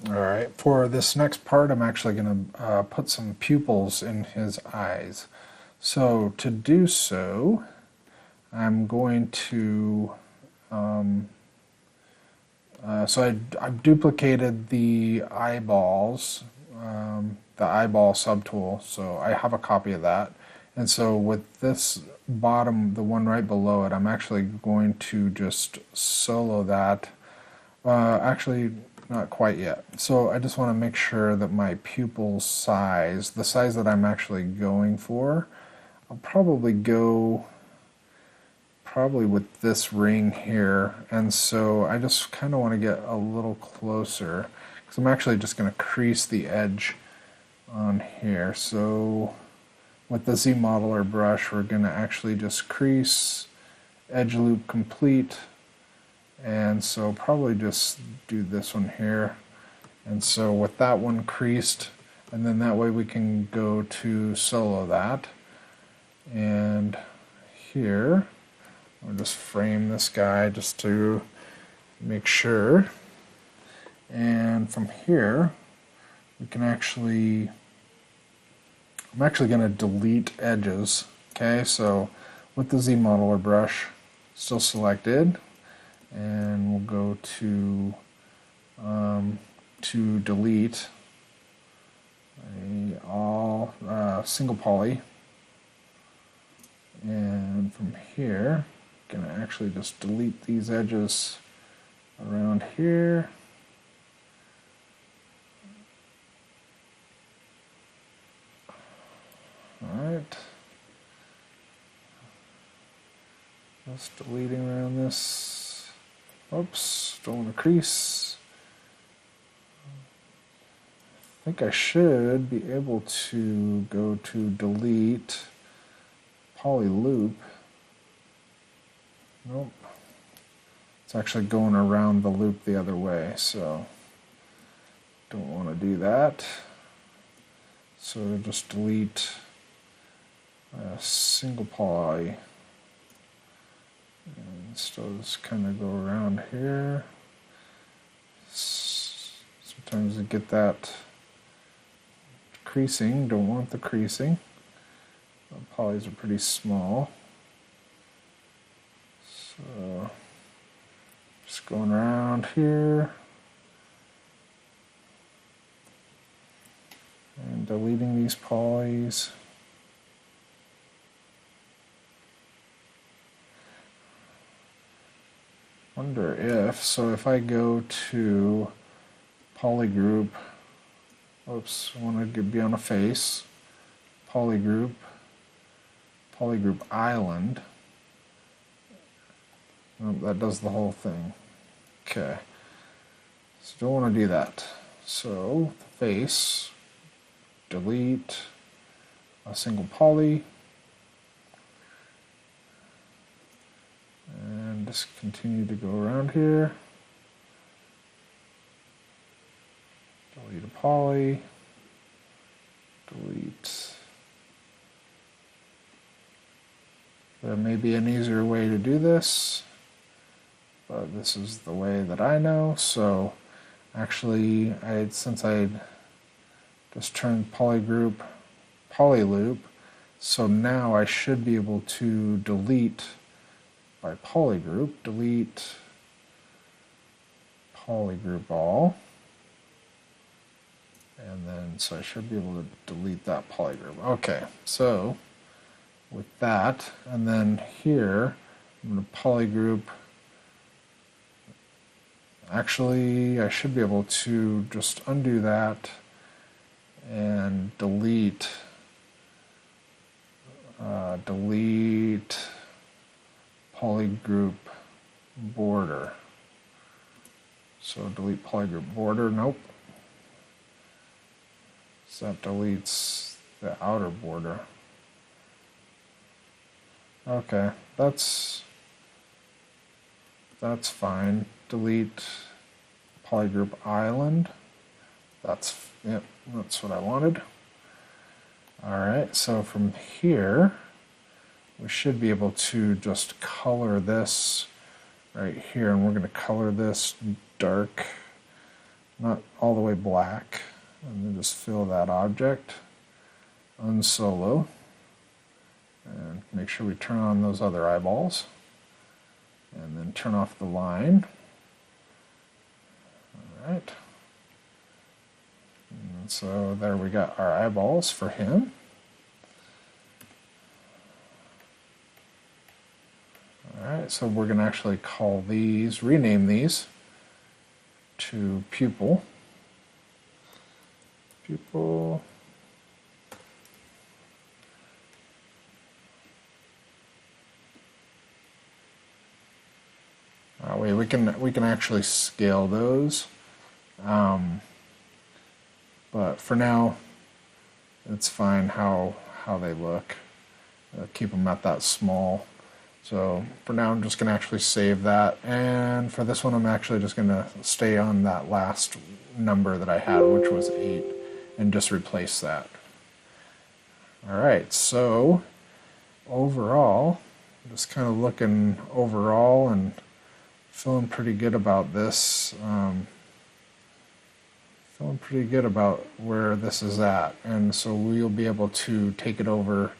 Alright, for this next part I'm actually going to put some pupils in his eyes. So to do so, I'm going to, I've duplicated the eyeballs, the eyeball subtool, so I have a copy of that. And so with this bottom, the one right below it, I'm actually going to just solo that. Actually, not quite yet. So I just want to make sure that my pupil size, the size that I'm actually going for, I'll probably go with this ring here. And so I just kind of want to get a little closer because I'm actually just going to crease the edge on here. So with the Z Modeler brush, we're going to actually just crease, edge loop complete. And so probably just do this one here. And so with that one creased, and then that way we can go to solo that. And here, I'll just frame this guy just to make sure. And from here, we can actually, I'm actually going to delete edges. Okay, so with the Z Modeler brush still selected, and we'll go to delete all single poly, and from here I'm going to actually just delete these edges around here. Alright, just deleting around this. Oops, don't want to crease. I think I should be able to go to delete poly loop. Nope. It's actually going around the loop the other way, so don't want to do that. So just delete single poly. And still just kind of go around here. Sometimes you get that creasing, don't want the creasing. The polys are pretty small. So just going around here and deleting these polys. Wonder if, so if I go to polygroup, oops, I want to be on a face, polygroup island, nope, that does the whole thing. Okay, so don't want to do that. So the face, delete a single poly, and just continue to go around here. Delete a poly, delete. There may be an easier way to do this, but this is the way that I know. So actually, since I just turned polygroup polyloop, so now I should be able to delete by polygroup, delete polygroup all, and then so I should be able to delete that polygroup. Okay, so with that, and then here I'm going to polygroup. Actually, I should be able to just undo that and delete polygroup border. So delete polygroup border, nope. So that deletes the outer border. Okay, that's fine. Delete polygroup island. Yep, that's what I wanted. Alright, so from here we should be able to just color this right here, and we're going to color this dark not all the way black. And then just fill that object, unsolo, and make sure we turn on those other eyeballs, and then turn off the line. All right. And so there we got our eyeballs for him. Alright, so we're going to actually call these, rename these to pupil. Pupil. We can actually scale those, but for now it's fine how they look. Keep them at that small. So for now I'm just going to actually save that, and for this one I'm actually just going to stay on that last number that I had, which was 8, and just replace that. Alright, so overall, just kind of looking overall and feeling pretty good about this. Feeling pretty good about where this is at, and so we'll be able to take it over.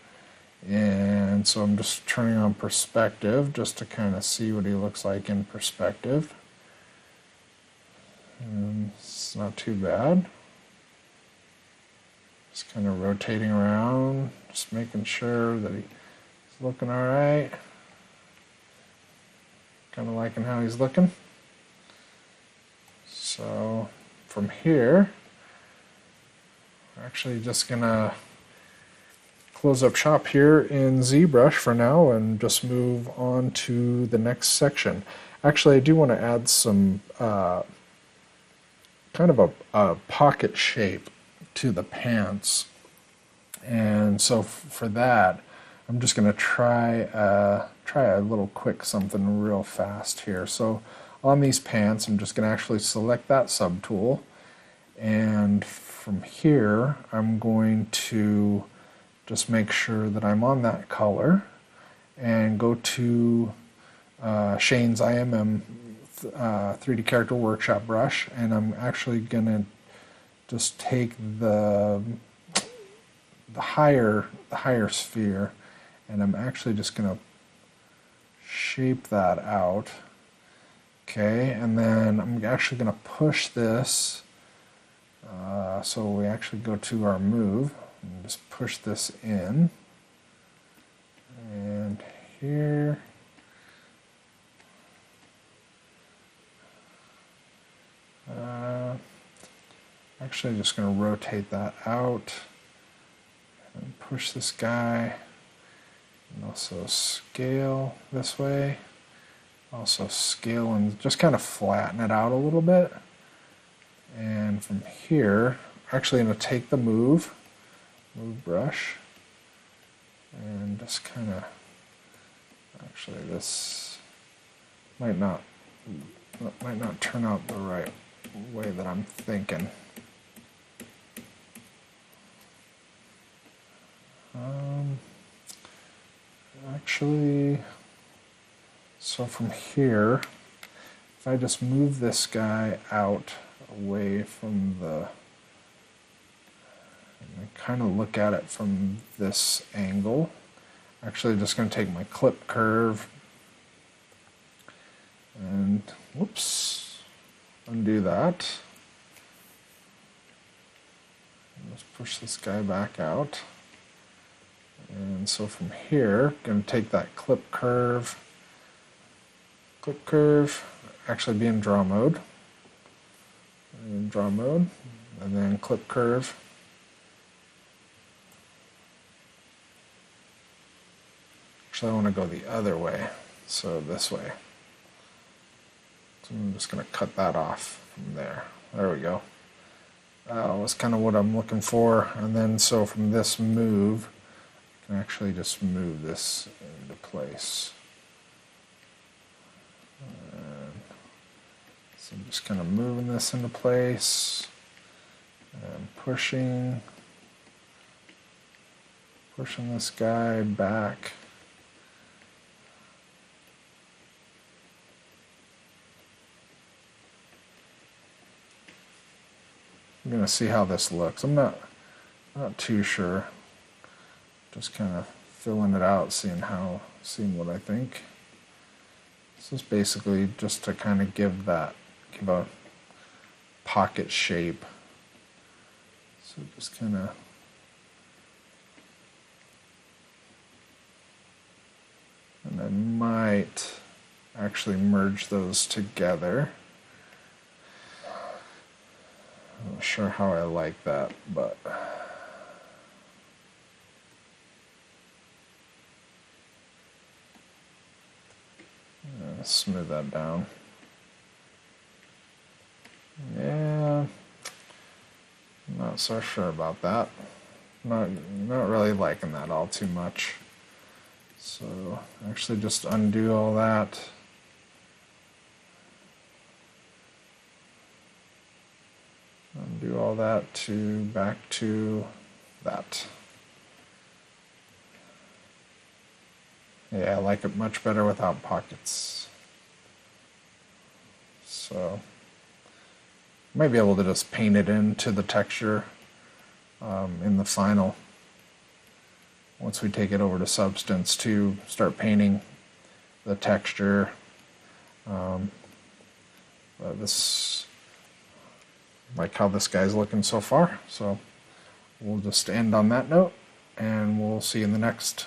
And so I'm just turning on perspective just to kind of see what he looks like in perspective. And it's not too bad. Just kind of rotating around, just making sure that he's looking all right. Kind of liking how he's looking. So from here, we're actually just gonna close up shop here in ZBrush for now and just move on to the next section. Actually, I do want to add some kind of a pocket shape to the pants, and so for that I'm just going to try a little quick something real fast here. So on these pants I'm just going to actually select that subtool, and from here I'm going to just make sure that I'm on that color and go to Shane's IMM 3D Character Workshop brush, and I'm actually going to just take the higher sphere, and I'm actually just going to shape that out. Okay, and then I'm actually going to push this, so we actually go to our move and just push this in, and here actually just going to rotate that out and push this guy, and also scale this way, also scale and just kind of flatten it out a little bit. And from here actually I'm going to take the move brush and just kind of, actually this might not turn out the right way that I'm thinking. Actually, so from here, if I just move this guy out away from the, and kind of look at it from this angle, actually just going to take my clip curve and, whoops, undo that. And just push this guy back out. And so from here, going to take that clip curve, actually be in draw mode, and then clip curve. Actually, I want to go the other way, so this way. So I'm just going to cut that off from there. There we go. That was kind of what I'm looking for. And then so from this move, I can actually just move this into place. And so I'm just kind of moving this into place and pushing this guy back. I'm going to see how this looks. I'm not too sure. Just kind of filling it out, seeing what I think. This is basically just to kind of give a pocket shape. So just kind of and I might actually merge those together. I'm not sure how I like that, but smooth that down. Yeah, I'm not so sure about that. Not really liking that all too much. So actually just undo all that. Undo all that back to that. Yeah, I like it much better without pockets. So might be able to just paint it into the texture in the final. Once we take it over to Substance to start painting the texture. This, like how this guy's looking so far. So we'll just end on that note, and we'll see you in the next